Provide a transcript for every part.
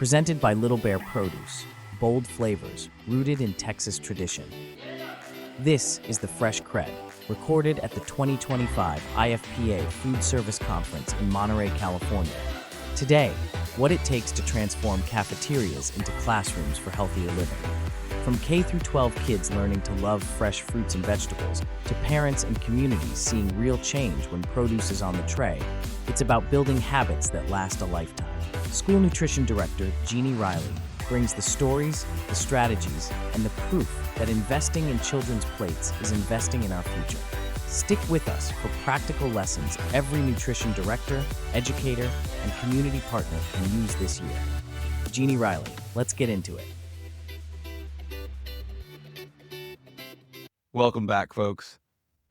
Presented by Little Bear Produce, bold flavors rooted in Texas tradition. This is the Fresh CrEd, recorded at the 2025 IFPA Foodservice Conference in Monterey, California. Today, what it takes to transform cafeterias into classrooms for healthier living. From K through 12 kids learning to love fresh fruits and vegetables, to parents and communities seeing real change when produce is on the tray, it's about building habits that last a lifetime. School Nutrition Director Jeanne Reilly brings the stories, the strategies, and the proof that investing in children's plates is investing in our future. Stick with us for practical lessons every nutrition director, educator, and community partner can use this year. Jeanne Reilly, let's get into it. Welcome back, folks.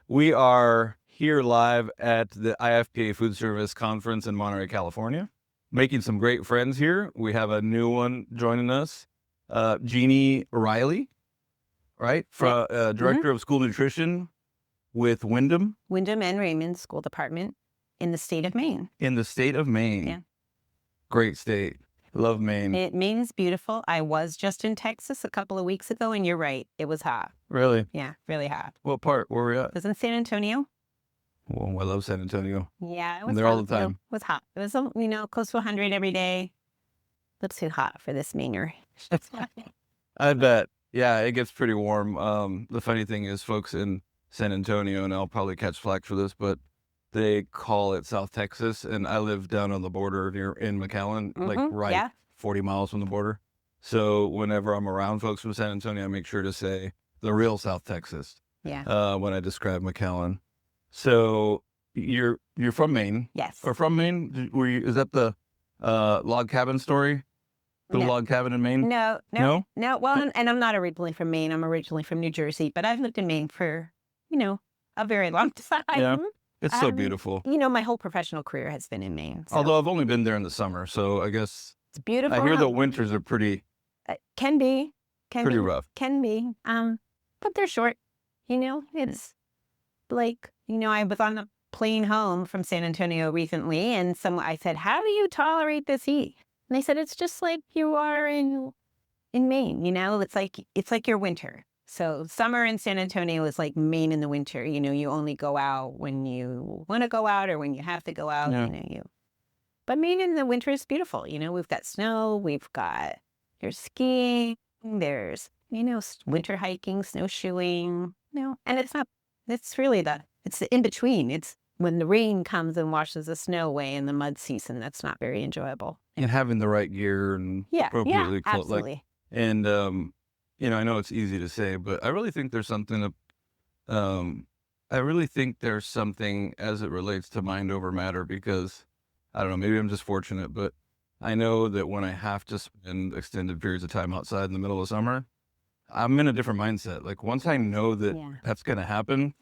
We are here live at the IFPA Foodservice Conference in Monterey, California. Making some great friends here. We have a new one joining us, Jeanne Reilly, right? Director of School Nutrition with Windham. Windham and Raymond School Department in the state of Maine. In the state of Maine. Yeah. Great state. Love Maine. Maine is beautiful. I was just in Texas a couple of weeks ago, and you're right. It was hot. Really? Yeah, really hot. What part? Where were we at? It was in San Antonio. Well, I love San Antonio. Yeah, it was I'm there hot. all the time. It was hot. It was, close to 100 every day. Looks too hot for this Mainer. I bet. Yeah, it gets pretty warm. The funny thing is, folks in San Antonio, and I'll probably catch flack for this, but they call it South Texas, and I live down on the border in McAllen, like 40 miles from the border. So whenever I'm around folks from San Antonio, I make sure to say the real South Texas. Yeah. When I describe McAllen. So you're from Maine. Yes. Or from Maine? Is that the log cabin story? The log cabin in Maine? No. Well, and I'm not originally from Maine. I'm originally from New Jersey, but I've lived in Maine for, a very long time. Yeah. It's so beautiful. My whole professional career has been in Maine. So. Although I've only been there in the summer, so I guess it's beautiful. I hear the winters are pretty can be rough. Can be. But they're short. It's like, I was on a plane home from San Antonio recently, and I said, "How do you tolerate this heat?" And they said, "It's just like you are in Maine. It's like your winter." So summer in San Antonio is like Maine in the winter. You only go out when you want to go out or when you have to go out. Yeah. But Maine in the winter is beautiful. We've got snow. There's skiing. There's, winter hiking, snowshoeing. And it's the in between. It's when the rain comes and washes the snow away in the mud season. That's not very enjoyable. And having the right gear and appropriately clothed. Absolutely. And I know it's easy to say, but I really think there's something as it relates to mind over matter, because I don't know, maybe I'm just fortunate, but I know that when I have to spend extended periods of time outside in the middle of summer, I'm in a different mindset. Like once I know that that's going to happen,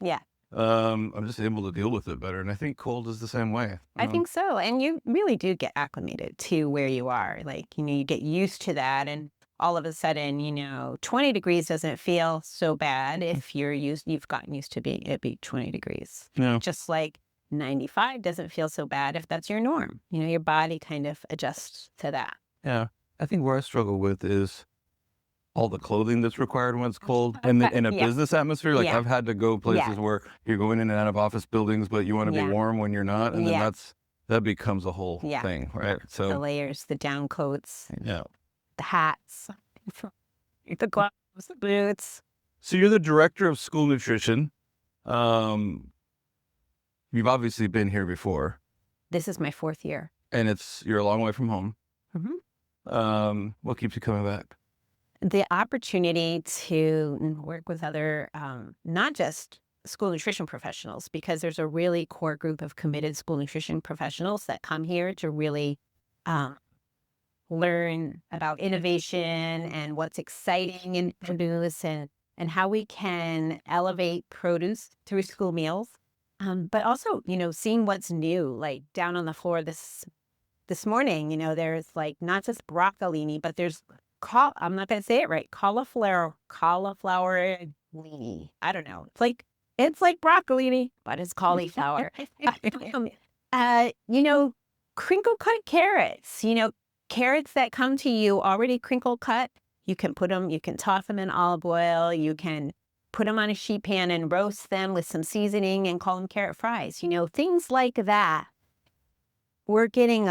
I'm just able to deal with it better. And I think cold is the same way. I think so. And you really do get acclimated to where you are. Like, you get used to that. And all of a sudden, 20 degrees doesn't feel so bad if you've gotten used to it be 20 degrees. Yeah. Just like 95 doesn't feel so bad if that's your norm. Your body kind of adjusts to that. Yeah. I think where I struggle with is all the clothing that's required when it's cold and in a business atmosphere. Like I've had to go places where you're going in and out of office buildings, but you want to be warm when you're not. And then that becomes a whole thing, right? So the layers, the down coats. Yeah. The hats, the gloves, the boots. So you're the director of school nutrition. You've obviously been here before. This is my 4th year. And you're a long way from home. Mm-hmm. What keeps you coming back? The opportunity to work with other, not just school nutrition professionals, because there's a really core group of committed school nutrition professionals that come here to really learn about innovation and what's exciting in produce and how we can elevate produce through school meals. But also, seeing what's new, like down on the floor this morning, there's like not just broccolini, but there's I'm not going to say it right. Cauliflower leany. I don't know. It's like broccolini, but it's cauliflower. Crinkle cut carrots, carrots that come to you already crinkle cut, you can toss them in olive oil, you can put them on a sheet pan and roast them with some seasoning and call them carrot fries. Things like that. We're getting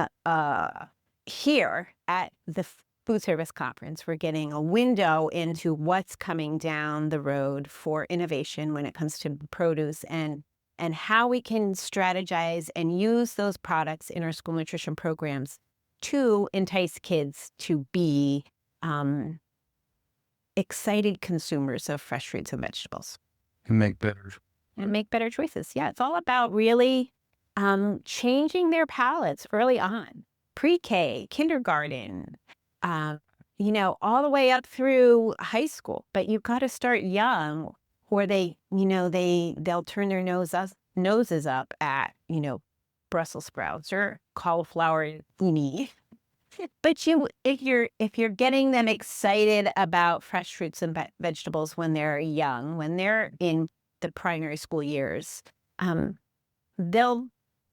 here at the food service conference, we're getting a window into what's coming down the road for innovation when it comes to produce and how we can strategize and use those products in our school nutrition programs to entice kids to be excited consumers of fresh fruits and vegetables. And make better choices. Yeah, it's all about really changing their palates early on. Pre-K, kindergarten, all the way up through high school. But you've got to start young, or they'll turn their noses up at, Brussels sprouts or cauliflower weenie. But if you're getting them excited about fresh fruits and vegetables when they're young, when they're in the primary school years,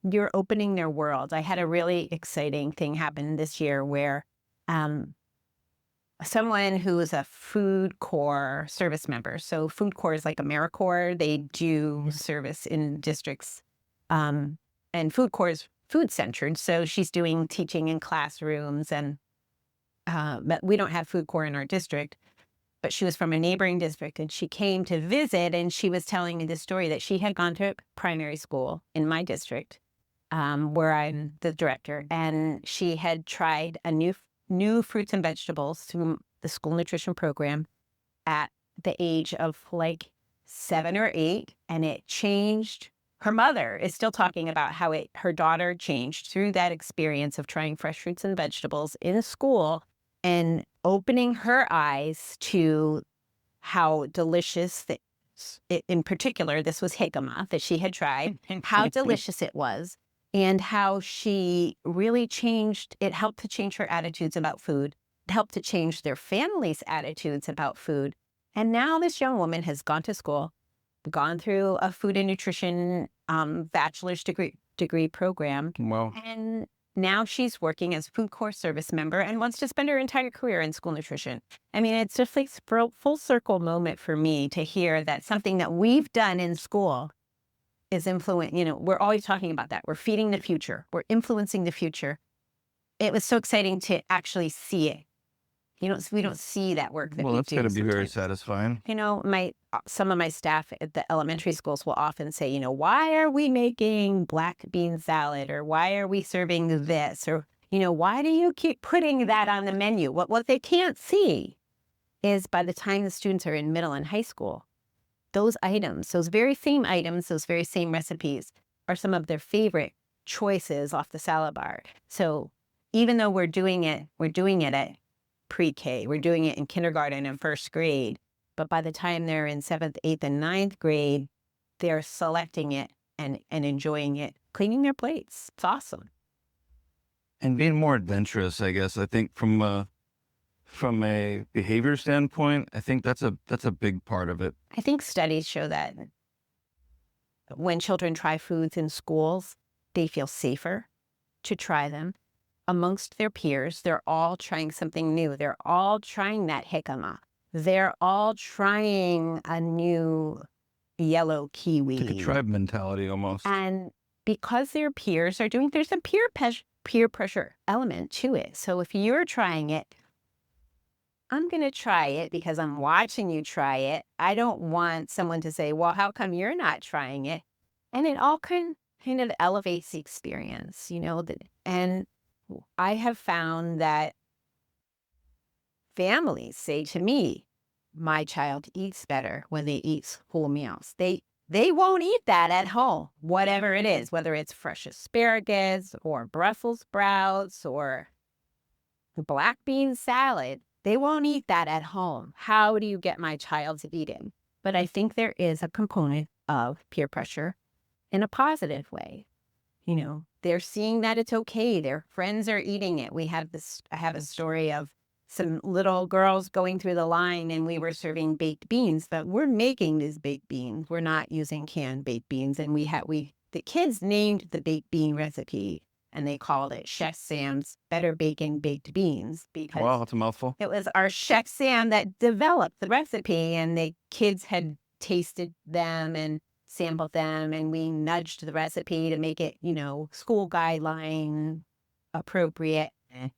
you're opening their world. I had a really exciting thing happen this year where someone who is a Food Corps service member. So Food Corps is like AmeriCorps. They do service in districts, and Food Corps is food-centered. So she's doing teaching in classrooms, but we don't have Food Corps in our district. But she was from a neighboring district, and she came to visit, and she was telling me the story that she had gone to primary school in my district, where I'm the director, and she had tried a new fruits and vegetables through the school nutrition program at the age of like 7 or 8, and it changed. Her mother is still talking about how her daughter changed through that experience of trying fresh fruits and vegetables in school and opening her eyes to how delicious, in particular, this was jicama that she had tried, how delicious it was, and how she really it helped to change her attitudes about food, it helped to change their family's attitudes about food. And now this young woman has gone to school, gone through a food and nutrition bachelor's degree program. Wow. And now she's working as Food Corps service member and wants to spend her entire career in school nutrition. I mean, it's just like a full circle moment for me to hear that something that we've done in school is we're always talking about that. We're feeding the future. We're influencing the future. It was so exciting to actually see it. We don't see that work that Well, we that's do going to be very sometimes. satisfying. Some of my staff at the elementary schools will often say, why are we making black bean salad, or why are we serving this, or, why do you keep putting that on the menu? What they can't see is by the time the students are in middle and high school, those items, those very same items, those very same recipes are some of their favorite choices off the salad bar. So even though we're doing it at pre-K, we're doing it in kindergarten and first grade, but by the time they're in 7th, 8th, and 9th grade, they're selecting it and enjoying it, cleaning their plates. It's awesome. And being more adventurous, I guess. I think from a behavior standpoint, I think that's a big part of it. I think studies show that when children try foods in schools, they feel safer to try them. Amongst their peers, they're all trying something new. They're all trying that jicama. They're all trying a new yellow kiwi. Like a tribe mentality almost. And because their peers are doing, there's a peer pressure element to it. So if you're trying it, I'm going to try it because I'm watching you try it. I don't want someone to say, well, how come you're not trying it? And it all kind of elevates the experience, and I have found that families say to me, my child eats better when they eat whole meals. They won't eat that at home, whatever it is, whether it's fresh asparagus or Brussels sprouts or black bean salad. They won't eat that at home. How do you get my child to eat it? But I think there is a component of peer pressure in a positive way. They're seeing that it's okay. Their friends are eating it. I have a story of some little girls going through the line, and we were serving baked beans, but we're making these baked beans. We're not using canned baked beans. And the kids named the baked bean recipe and they called it Chef Sam's Better Bacon Baked Beans because Wow, that's a mouthful. it was our Chef Sam that developed the recipe, and the kids had tasted them and sampled them, and we nudged the recipe to make it, school guideline appropriate.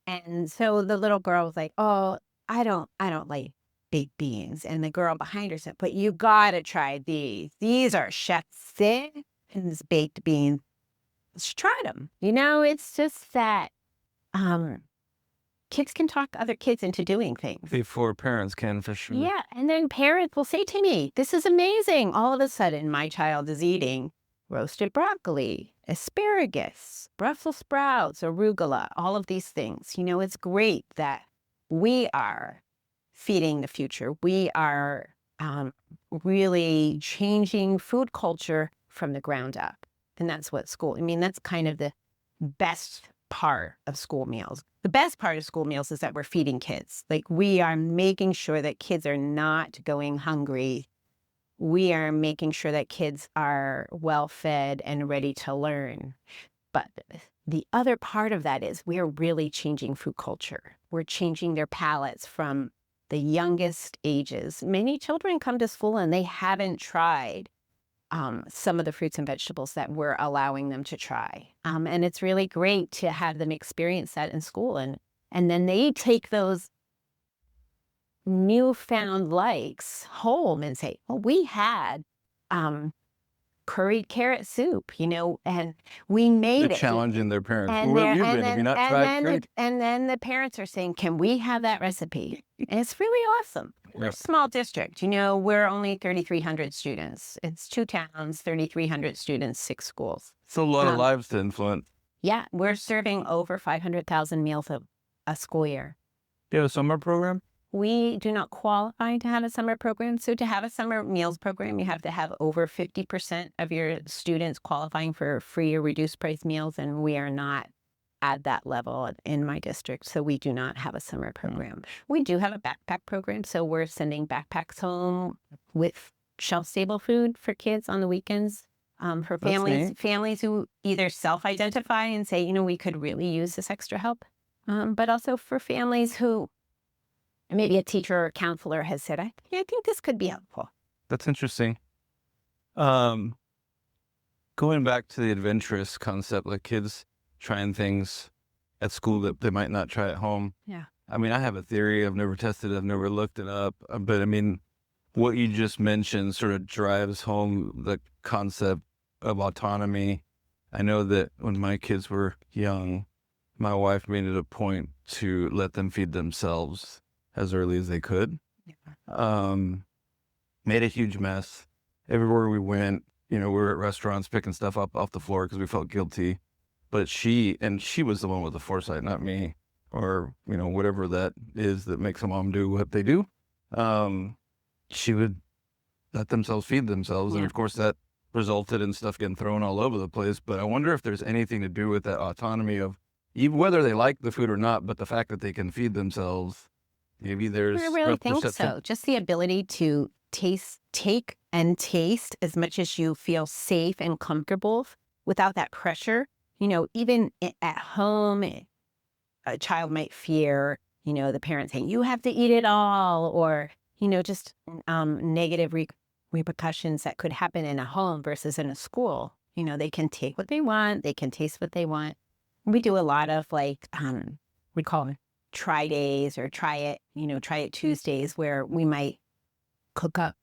And so the little girl was like, "Oh, I don't like baked beans." And the girl behind her said, "But you gotta try these. These are Chef Sam's baked beans." She tried them. It's just that kids can talk other kids into doing things. Before parents can, for sure. Yeah, and then parents will say to me, "This is amazing." All of a sudden, my child is eating roasted broccoli, asparagus, Brussels sprouts, arugula, all of these things. It's great that we are feeding the future. We are really changing food culture from the ground up. And that's what that's kind of the best part of school meals. The best part of school meals is that we're feeding kids. Like, we are making sure that kids are not going hungry. We are making sure that kids are well fed and ready to learn. But the other part of that is we're really changing food culture. We're changing their palates from the youngest ages. Many children come to school and they haven't tried some of the fruits and vegetables that we're allowing them to try. And it's really great to have them experience that in school. And then they take those newfound likes home and say, "Oh, we had curried carrot soup, and we made They're it." challenging their parents. And Where have you they're- been? and Have you then, not and tried then, curry? and then the parents are saying, "Can we have that recipe?" And it's really awesome. We're a Yep. small district. We're only 3,300 students. It's 2 towns, 3,300 students, 6 schools. It's a lot of Um, lives to influence. Yeah, we're serving over 500,000 meals a school year. Do you have a summer program? We do not qualify to have a summer program. So to have a summer meals program, you have to have over 50% of your students qualifying for free or reduced price meals. And we are not at that level in my district. So we do not have a summer program. We do have a backpack program. So we're sending backpacks home with shelf-stable food for kids on the weekends. For That's families who either self-identify and say, we could really use this extra help. But also for families who maybe a teacher or counselor has said, I think this could be helpful. That's interesting. Going back to the adventurous concept, like kids trying things at school that they might not try at home. Yeah. I mean, I have a theory. I've never tested it. I've never looked it up. But I mean, what you just mentioned sort of drives home the concept of autonomy. I know that when my kids were young, my wife made it a point to let them feed themselves as early as they could. Yeah. Made a huge mess. Everywhere we went, we were at restaurants picking stuff up off the floor because we felt guilty. But she was the one with the foresight, not me, or, whatever that is that makes a mom do what they do. She would let themselves feed themselves. Yeah. And of course that resulted in stuff getting thrown all over the place. But I wonder if there's anything to do with that autonomy of even whether they like the food or not, but the fact that they can feed themselves. Maybe there's I really think perception. so. Just the ability to take and taste as much as you feel safe and comfortable without that pressure. Even at home, a child might fear, the parent saying, "You have to eat it all," or, just negative repercussions that could happen in a home versus in a school. They can take what they want. They can taste what they want. We do a lot of we call them try days or try it Tuesdays, where we might cook up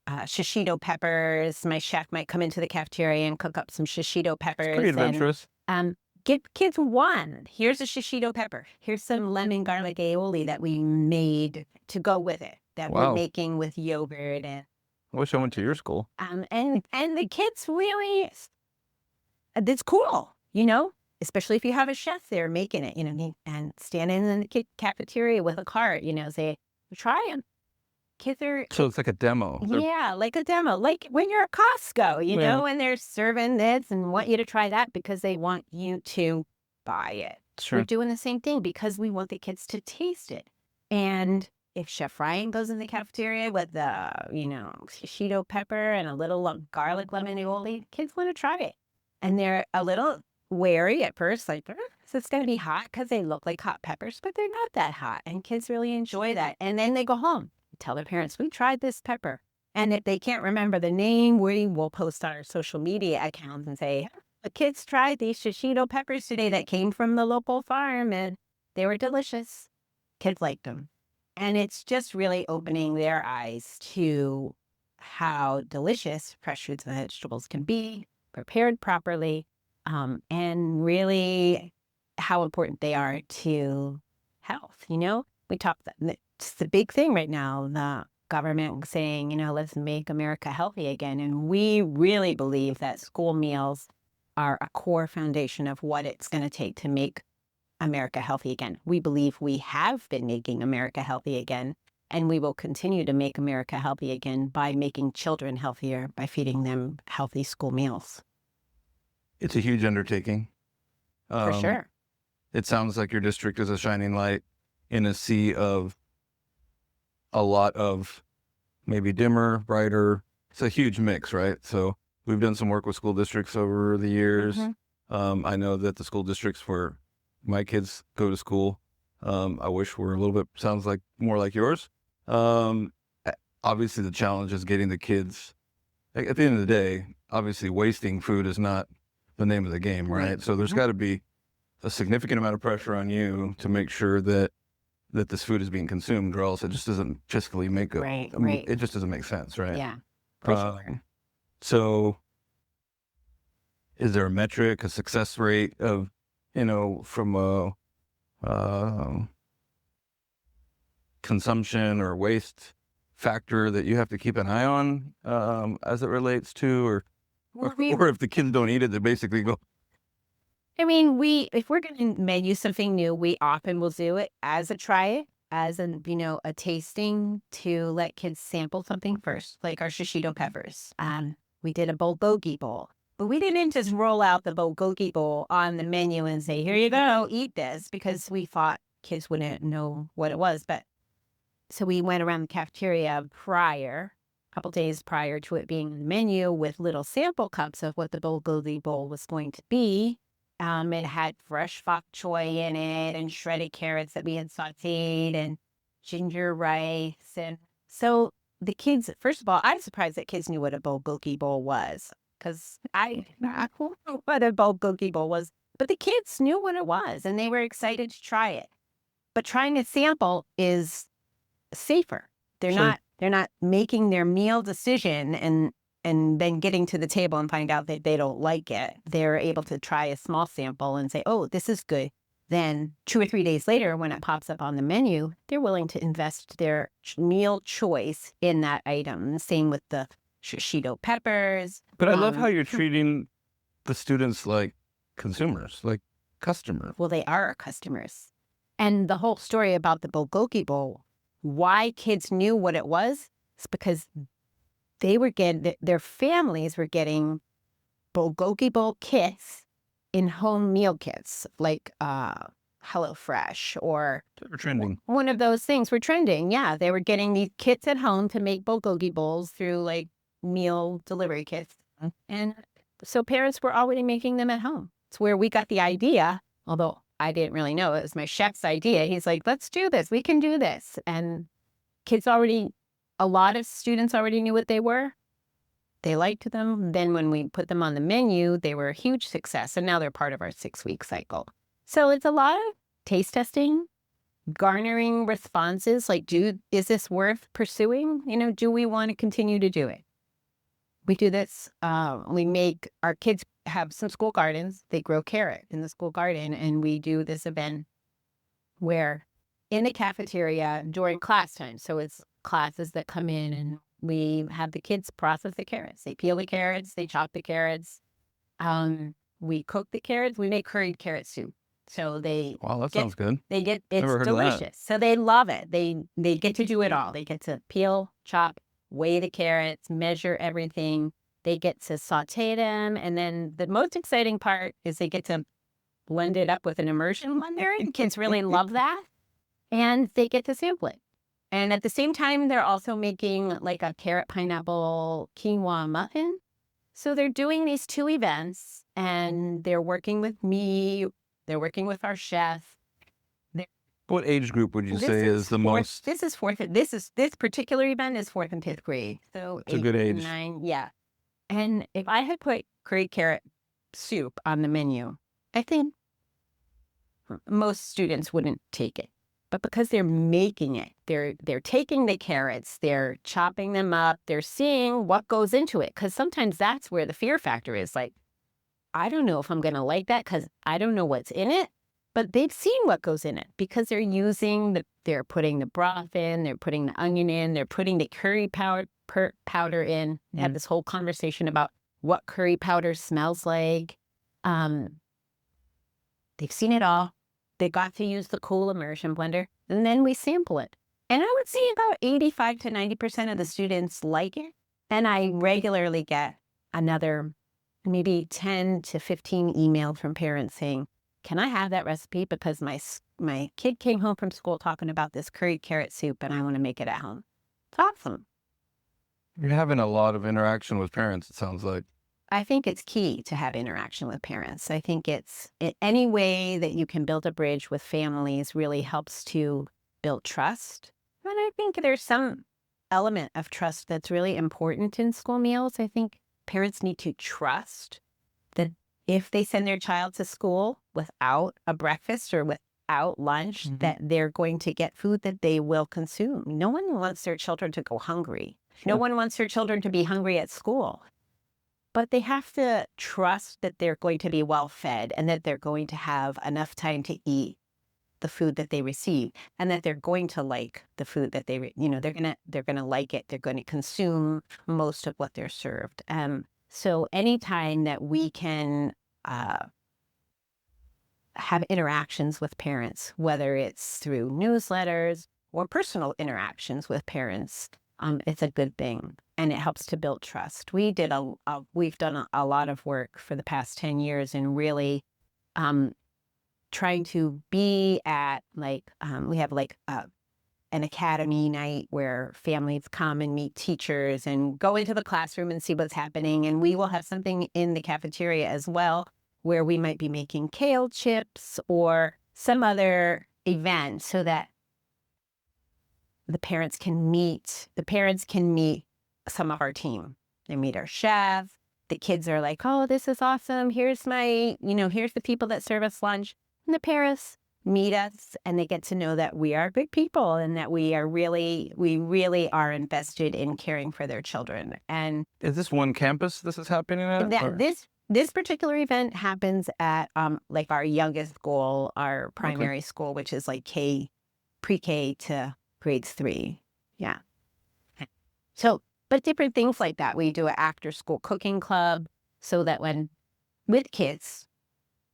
shishito peppers. My chef might come into the cafeteria and cook up some shishito peppers. It's pretty adventurous. And give kids one. Here's a shishito pepper. Here's some lemon garlic aioli that we made to go with it, that we're Wow. making with yogurt. And I wish I went to your school. and the kids really, it's cool, especially if you have a chef there making it, and standing in the cafeteria with a cart, say, "Try them." Kids are, So it's like a demo. yeah, like a demo, like when you're at Costco, Yeah. and they're serving this and want you to try that because they want you to buy it. Sure. We're doing the same thing because we want the kids to taste it. And if Chef Ryan goes in the cafeteria with the, shishito pepper and a little garlic lemon aioli, kids want to try it. And they're a little wary at first, like, so it's going to be hot because they look like hot peppers, but they're not that hot. And kids really enjoy that. And then they go home, tell their parents, we tried this pepper. And if they can't remember the name, we will post on our social media accounts and say, the kids tried these shishito peppers today that came from the local farm and they were delicious. Kids liked them. And it's just really opening their eyes to how delicious fresh fruits and vegetables can be, prepared properly, and really how important they are to health. We talk that it's the big thing right now, the government saying, let's make America healthy again. And we really believe that school meals are a core foundation of what it's going to take to make America healthy again. We believe we have been making America healthy again, and we will continue to make America healthy again by making children healthier, by feeding them healthy school meals. It's a huge undertaking. For sure. It sounds like your district is a shining light in a sea of a lot of maybe dimmer, brighter. It's a huge mix, right? So we've done some work with school districts over the years. I know that the school districts where my kids go to school, I wish were a little bit, sounds like more like yours. Obviously the challenge is getting the kids, at the end of the day, obviously wasting food is not the name of the game, right? So there's got to be a significant amount of pressure on you to make sure that this food is being consumed, or else it just doesn't fiscally make it. Right. It just doesn't make sense, right? Yeah, for sure. So is there a metric, a success rate of, from a consumption or waste factor that you have to keep an eye on as it relates to, or if the kids don't eat it, they basically go. I mean, if we're going to menu something new, we often will do it as a try it, as a tasting to let kids sample something first, like our shishito peppers. We did a bulgogi bowl, but we didn't just roll out the bulgogi bowl on the menu and say, here you go, eat this, because we thought kids wouldn't know what it was. But so we went around the cafeteria a couple days prior to it being on the menu with little sample cups of what the bulgogi bowl was going to be. It had fresh bok choy in it and shredded carrots that we had sauteed and ginger rice. And so the kids, first of all, I'm surprised that kids knew what a bulgogi bowl was, because I don't know what a bulgogi bowl was, but the kids knew what it was and they were excited to try it. But trying a sample is safer. They're not making their meal decision and then getting to the table and find out that they don't like it. They're able to try a small sample and say, oh, this is good. Then 2 or 3 days later, when it pops up on the menu, they're willing to invest their meal choice in that item. Same with the shishito peppers. But I love how you're treating the students like consumers, like customers. Well, they are our customers. And the whole story about the bulgogi bowl, why kids knew what it was, is because they were their families were getting bulgogi bowl kits in home meal kits, like HelloFresh or We're trending. one of those things. Were trending. Yeah, they were getting these kits at home to make bulgogi bowls through like meal delivery kits. And so parents were already making them at home. It's where we got the idea, although I didn't really know. It was my chef's idea. He's like, let's do this. We can do this. And a lot of students already knew what they were. They liked them. Then when we put them on the menu, they were a huge success. And now they're part of our 6-week cycle. So it's a lot of taste testing, garnering responses like, is this worth pursuing? Do we want to continue to do it? We do this. We make our kids have some school gardens. They grow carrot in the school garden. And we do this event where in the cafeteria during class time. So it's classes that come in and we have the kids process the carrots. They peel the carrots, they chop the carrots. We cook the carrots. We make curried carrot soup. So sounds good. It's Never heard delicious. of that. So they love it. They get to do it all. They get to peel, chop, weigh the carrots, measure everything. They get to saute them. And then the most exciting part is they get to blend it up with an immersion blender. And kids really love that. And they get to sample it. And at the same time, they're also making like a carrot pineapple quinoa muffin. So they're doing these 2 events and they're working with me. They're working with our chef. What age group would you This say is is the fourth. most? This is fourth. This particular event is 4th and 5th grade. So It's a 8, good age. 9, yeah. And if I had put curry carrot soup on the menu, I think most students wouldn't take it. But because they're making it, they're taking the carrots, they're chopping them up, they're seeing what goes into it. Because sometimes that's where the fear factor is. Like, I don't know if I'm going to like that because I don't know what's in it. But they've seen what goes in it because they're putting the broth in, they're putting the onion in, they're putting the curry powder in. They had this whole conversation about what curry powder smells like. They've seen it all. They got to use the cool immersion blender, and then we sample it. And I would say about 85 to 90% of the students like it. And I regularly get another maybe 10 to 15 emails from parents saying, can I have that recipe? Because my kid came home from school talking about this curried carrot soup and I want to make it at home. It's awesome. You're having a lot of interaction with parents, it sounds like. I think it's key to have interaction with parents. I think it's any way that you can build a bridge with families really helps to build trust. And I think there's some element of trust that's really important in school meals. I think parents need to trust that if they send their child to school without a breakfast or without lunch, that they're going to get food that they will consume. No one wants their children to go hungry. No one wants their children to be hungry at school. But they have to trust that they're going to be well fed and that they're going to have enough time to eat the food that they receive and that they're going to like the food that they're going to like it. They're going to consume most of what they're served. So anytime that we can have interactions with parents, whether it's through newsletters or personal interactions with parents, it's a good thing. And it helps to build trust. We've done a lot of work for the past 10 years in really trying to be at we have an academy night where families come and meet teachers and go into the classroom and see what's happening. And we will have something in the cafeteria as well, where we might be making kale chips or some other event so that the parents can meet some of our team. They meet our chef. The kids are like, oh, this is awesome. Here's here's the people that serve us lunch. And the parents meet us and they get to know that we are good people and that we really are invested in caring for their children. And is this one campus this is happening at? This particular event happens at our youngest school, our primary school, which is like pre-K to grades 3. Yeah. So, but different things like that. We do an after school cooking club so that with kids,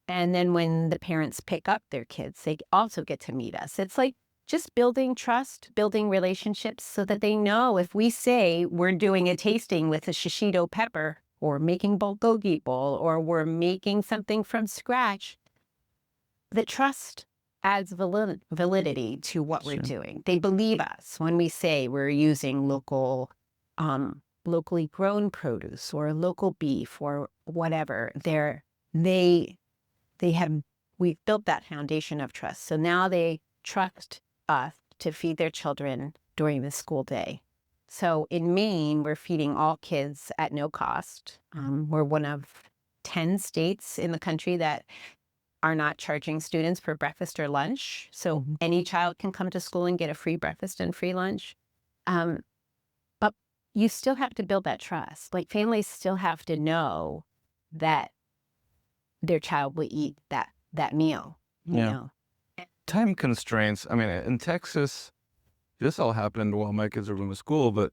and then when the parents pick up their kids, they also get to meet us. It's like just building trust, building relationships so that they know if we say we're doing a tasting with a shishito pepper or making bulgogi bowl or we're making something from scratch, the trust adds validity to what we're doing. They believe us when we say we're using locally grown produce or local beef or whatever. We've built that foundation of trust. So now they trust us to feed their children during the school day. So in Maine, we're feeding all kids at no cost. We're one of 10 states in the country that are not charging students for breakfast or lunch. So any child can come to school and get a free breakfast and free lunch. But you still have to build that trust. Like families still have to know that their child will eat that meal. You know? Time constraints. I mean, in Texas, this all happened while my kids were going to school, but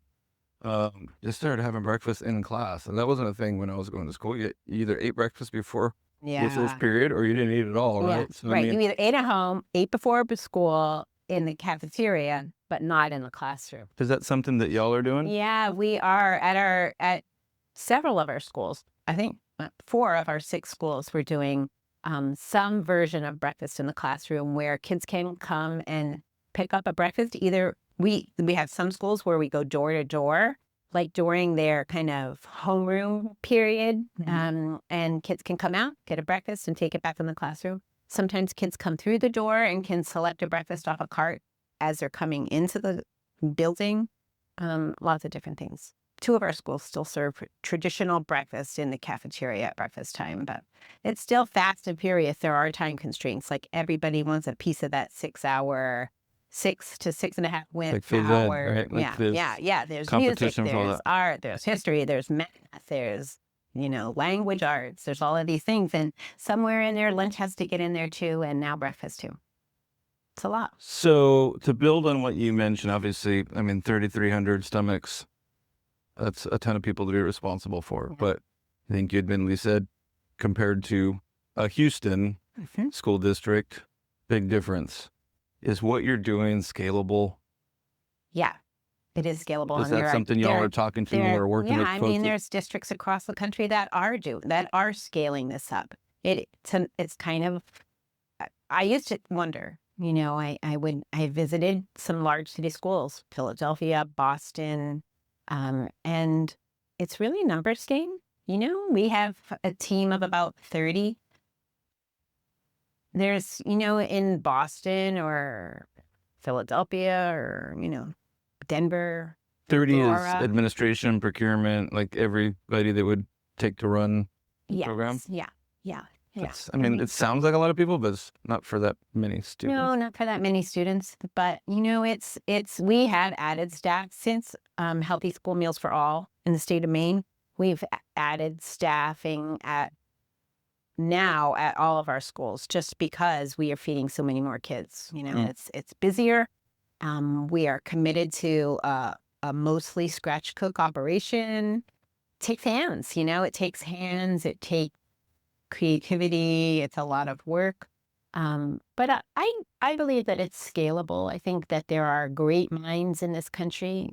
they started having breakfast in class. And that wasn't a thing when I was going to school. You either ate breakfast before this period or you didn't eat at all, right? Yeah. So, right. You either ate at home, ate before school in the cafeteria, but not in the classroom. Is that something that y'all are doing? Yeah, we are at several of our schools. I think 4 of our 6 schools we're doing some version of breakfast in the classroom where kids can come and pick up a breakfast. Either we have some schools where we go door to door, like during their kind of homeroom period, Mm-hmm. and kids can come out, get a breakfast, and take it back in the classroom. Sometimes kids come through the door and can select a breakfast off a cart as they're coming into the building. Lots of different things. 2 of our schools still serve traditional breakfast in the cafeteria at breakfast time, but it's still fast and furious. There are time constraints. Like everybody wants a piece of that 6 hour, 6 to 6.5 Like phys ed, hour. right? Like there's Yeah. There's music, competition for all there's that. art, there's history, there's math, there's, language arts. There's all of these things. And somewhere in there, lunch has to get in there too. And now breakfast too. It's a lot. So to build on what you mentioned, obviously, I mean, 3,300 stomachs, that's a ton of people to be responsible for. Yeah. But I think you admittedly said compared to a Houston school district, big difference. Is what you're doing scalable? Yeah, it is scalable. Is and that there something y'all are talking to or working with I folks? mean, there's districts across the country that are scaling this up. It's kind of, I used to wonder, I visited some large city schools, Philadelphia, Boston, and it's really a numbers game. We have a team of about 30. There's, in Boston or Philadelphia or, Denver, 30 is Aurora. administration, procurement, like everybody that would take to run the program. Yeah. That's, I mean, it sounds like a lot of people, but it's not for that many students. No, not for that many students, but we have added staff since Healthy School Meals for All in the state of Maine. We've added staffing at all of our schools just because we are feeding so many more kids. It's busier. We are committed to a mostly scratch cook operation. It takes hands, it takes hands. It takes creativity. It's a lot of work. But I believe that it's scalable. I think that there are great minds in this country.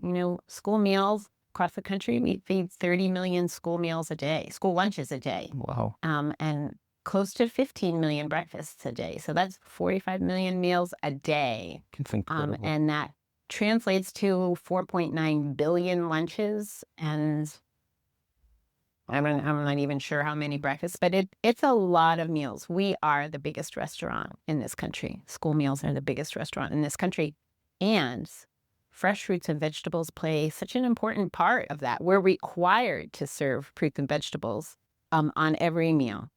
School meals across the country, we feed 30 million school lunches a day. Wow. And close to 15 million breakfasts a day. So that's 45 million meals a day. It's incredible. And that translates to 4.9 billion lunches. And I'm not even sure how many breakfasts, but it's a lot of meals. We are the biggest restaurant in this country. School meals are the biggest restaurant in this country. And fresh fruits and vegetables play such an important part of that. We're required to serve fruits and vegetables on every meal,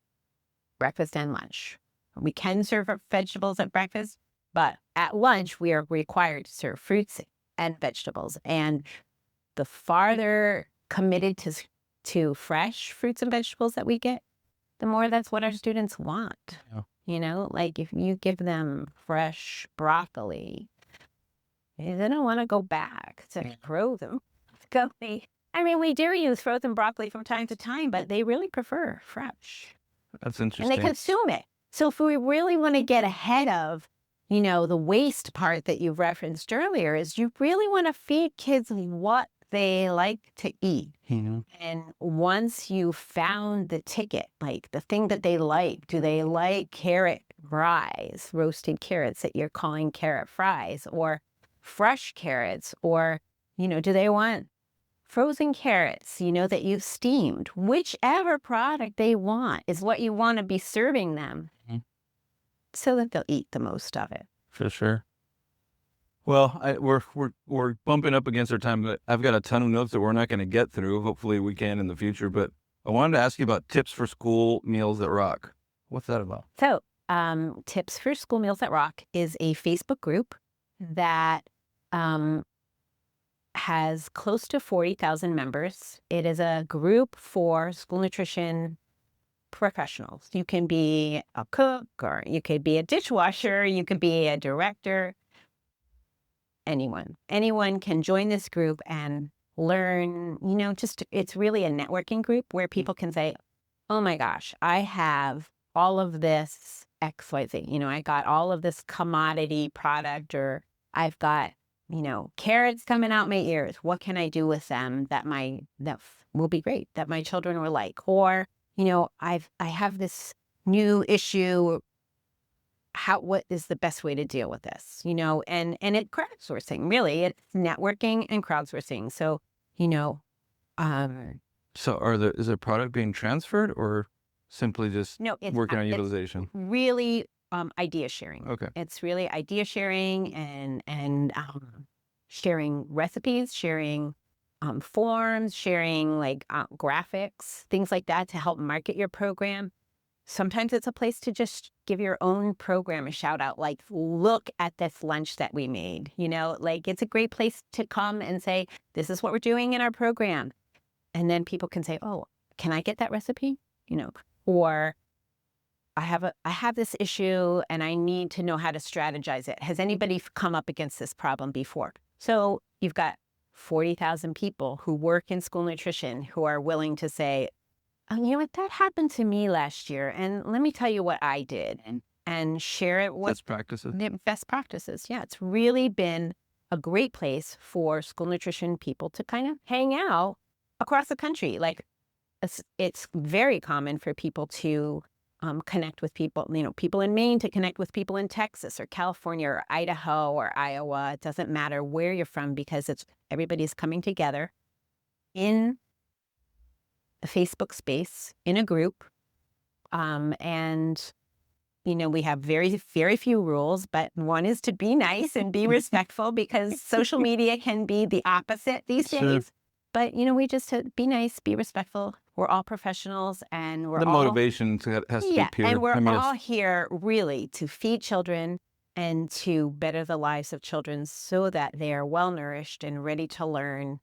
breakfast and lunch. We can serve vegetables at breakfast, but at lunch, we are required to serve fruits and vegetables. And the farther committed to fresh fruits and vegetables that we get, the more that's what our students want. Yeah. Like if you give them fresh broccoli, they don't want to go back to frozen broccoli. I mean, we do use frozen broccoli from time to time, but they really prefer fresh. That's And interesting. they consume it. So if we really want to get ahead of, the waste part that you referenced earlier, is you really want to feed kids what they like to eat. And once you found the ticket, like the thing that they like, do they like carrot fries, roasted carrots that you're calling carrot fries, or fresh carrots, or, do they want frozen carrots, that you've steamed? Whichever product they want is what you want to be serving them so that they'll eat the most of it. For sure. Well, we're bumping up against our time, but I've got a ton of notes that we're not going to get through. Hopefully we can in the future, but I wanted to ask you about Tips for School Meals that Rock. What's that about? So, Tips for School Meals that Rock is a Facebook group that has close to 40,000 members. It is a group for school nutrition professionals. You can be a cook, or you could be a dishwasher, you could be a director. Anyone can join this group and learn, it's really a networking group where people can say, oh my gosh, I have all of this XYZ. I got all of this commodity product, or I've got, carrots coming out my ears. What can I do with them that will be great, that my children will like? Or, I have this new issue. What is the best way to deal with this? And it's crowdsourcing, really. It's networking and crowdsourcing. So, So is the product being transferred or simply just No, working on utilization? really idea sharing. Okay. It's really idea sharing and sharing recipes, sharing forms, sharing like graphics, things like that to help market your program. Sometimes it's a place to just give your own program a shout out, like, look at this lunch that we made, like it's a great place to come and say, this is what we're doing in our program. And then people can say, oh, can I get that recipe? Or I have this issue and I need to know how to strategize it. Has anybody come up against this problem before? So you've got 40,000 people who work in school nutrition who are willing to say, oh, you know what, that happened to me last year. And let me tell you what I did and share it with Best practices. best practices. Yeah, it's really been a great place for school nutrition people to kind of hang out across the country. Like it's very common for people to connect with people, people in Maine to connect with people in Texas or California or Idaho or Iowa. It doesn't matter where you're from because everybody's coming together in a Facebook space in a group. And we have very, very few rules, but one is to be nice and be respectful because social media can be the opposite these days. But, we just be nice, be respectful. We're all professionals and The motivation has to be pure. And we're all here really to feed children and to better the lives of children so that they are well nourished and ready to learn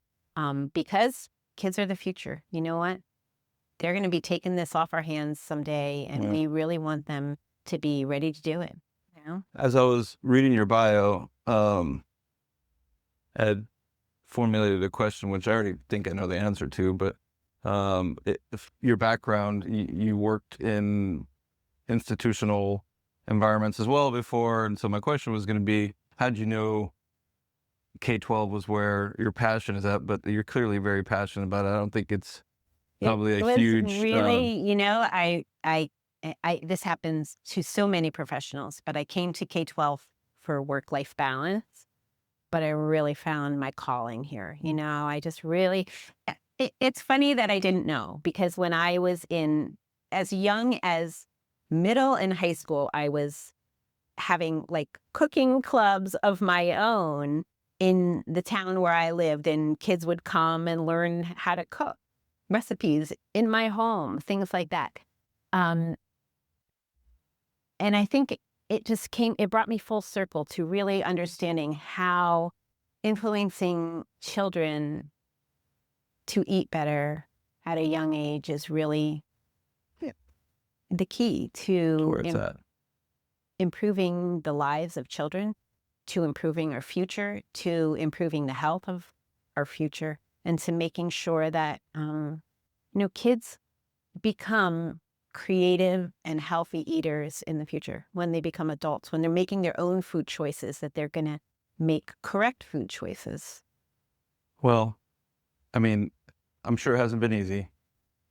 because kids are the future. You know what? They're going to be taking this off our hands someday and we really want them to be ready to do it. As I was reading your bio, Ed formulated a question, which I already think I know the answer to, but your background, you worked in institutional environments as well before. And so my question was going to be, how did you know K-12 was where your passion is at? But you're clearly very passionate about it. I don't think it's probably a huge... Really, this happens to so many professionals, but I came to K-12 for work-life balance. But I really found my calling here. I just really, it's funny that I didn't know because when I was as young as middle and high school, I was having like cooking clubs of my own in the town where I lived, and kids would come and learn how to cook recipes in my home, things like that. And I think it brought me full circle to really understanding how influencing children to eat better at a young age is really the key to improving the lives of children, to improving our future, to improving the health of our future, and to making sure that, kids become creative and healthy eaters in the future when they become adults, when they're making their own food choices, that they're going to make correct food choices. Well, I'm sure it hasn't been easy.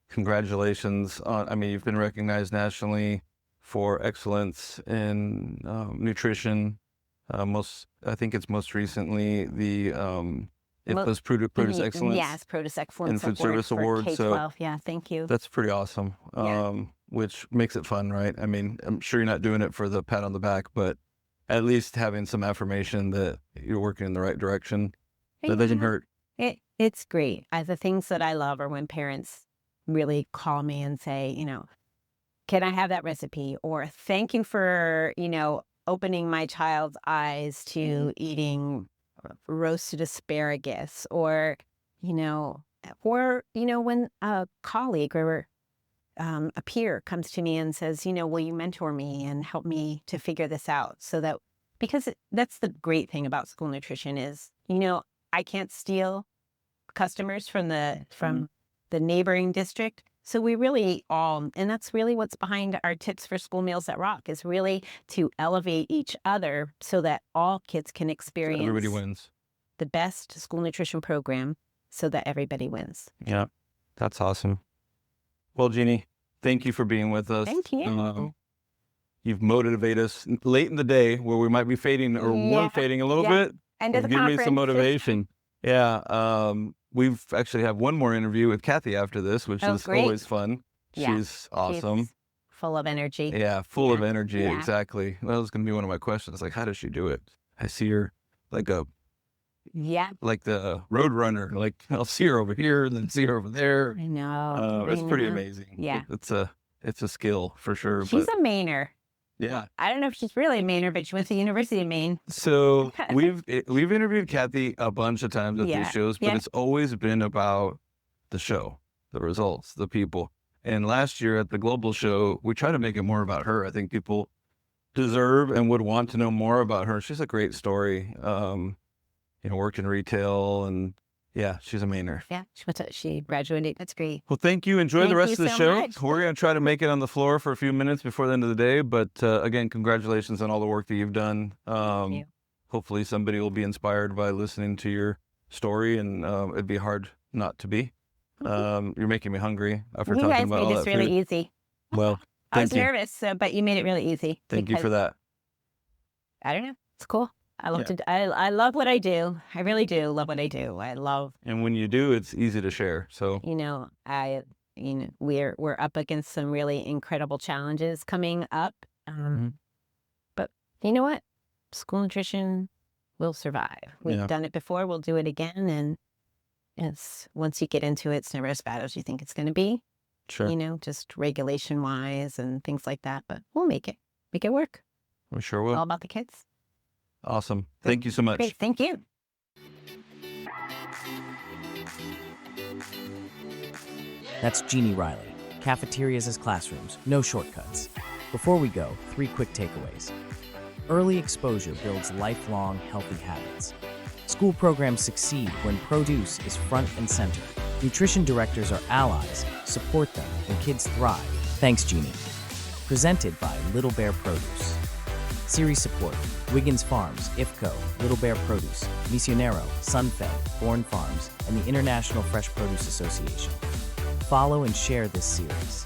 Congratulations you've been recognized nationally for excellence in nutrition. I think it's most recently the IFPA's Produce Excellence. Yes, Produce Excellence and Foodservice Award. K-12. So yeah, thank you. That's pretty awesome. Which makes it fun, right? I'm sure you're not doing it for the pat on the back, but at least having some affirmation that you're working in the right direction. That doesn't hurt. It's great. The things that I love are when parents really call me and say, can I have that recipe? Or thank you for, opening my child's eyes to eating roasted asparagus, or when a colleague or a peer comes to me and says, will you mentor me and help me to figure this out? Because that's the great thing about school nutrition is, I can't steal customers from the neighboring district. So we really and that's really what's behind our Tips for School Meals That Rock, is really to elevate each other so that all kids can experience everybody wins the best school nutrition program so that everybody wins. Yeah, that's awesome. Well, Jeanne, thank you for being with us. Thank you. You've motivated us late in the day where we might be fading or we're fading a little bit. End of the Give conference. me some motivation. Yeah. we've actually have one more interview with Kathy after this, which Oh, is great. always fun. Yeah, She's awesome. She's full of energy. Yeah, full of Yeah, energy. yeah. Exactly. That was going to be one of my questions. Like, how does she do it? I see her like the road runner. Like, I'll see her over here and then see her over there. I know. It's I pretty know. amazing. Yeah. It's a skill for sure. She's but a Mainer. yeah. I don't know if she's really a Mainer, but she went to the University of Maine. So we've interviewed Kathy a bunch of times at Yeah, these shows, but yeah. it's always been about the show, the results, the people. And last year at the global show, we try to make it more about her. I think people deserve and would want to know more about her. She's a great story. Worked in retail, and yeah, she's a Mainer. Yeah, she graduated. That's great. Well, thank you. Enjoy Thank the rest you of the so show. much. We're going to try to make it on the floor for a few minutes before the end of the day. But again, congratulations on all the work that you've done. Thank you. Hopefully somebody will be inspired by listening to your story, and it'd be hard not to be. You're making me hungry after You talking guys about all made that this really food. easy. Well, I was thank you. nervous, but you made it really easy. Thank you for because- that. I don't know. It's cool. I love I love what I do. I really do love what I do. I love, And when you do, it's easy to share. So we're up against some really incredible challenges coming up. But you know what? School nutrition will survive. We've done it before. We'll do it again. And once you get into it, it's never as bad as you think it's going to be. sure, Just regulation wise and things like that. But we'll make it work. we sure will. All about the kids. Awesome. Thank you so much. Great. Thank you. That's Jeanne Reilly. Cafeterias as classrooms, no shortcuts. Before we go, 3 quick takeaways. Early exposure builds lifelong healthy habits. School programs succeed when produce is front and center. Nutrition directors are allies, support them, and kids thrive. Thanks, Jeanne. Presented by Little Bear Produce. Series support: Wiggins Farms, IFPA, Little Bear Produce, Misionero, Sunfed, Bourne Farms, and the International Fresh Produce Association. Follow and share this series.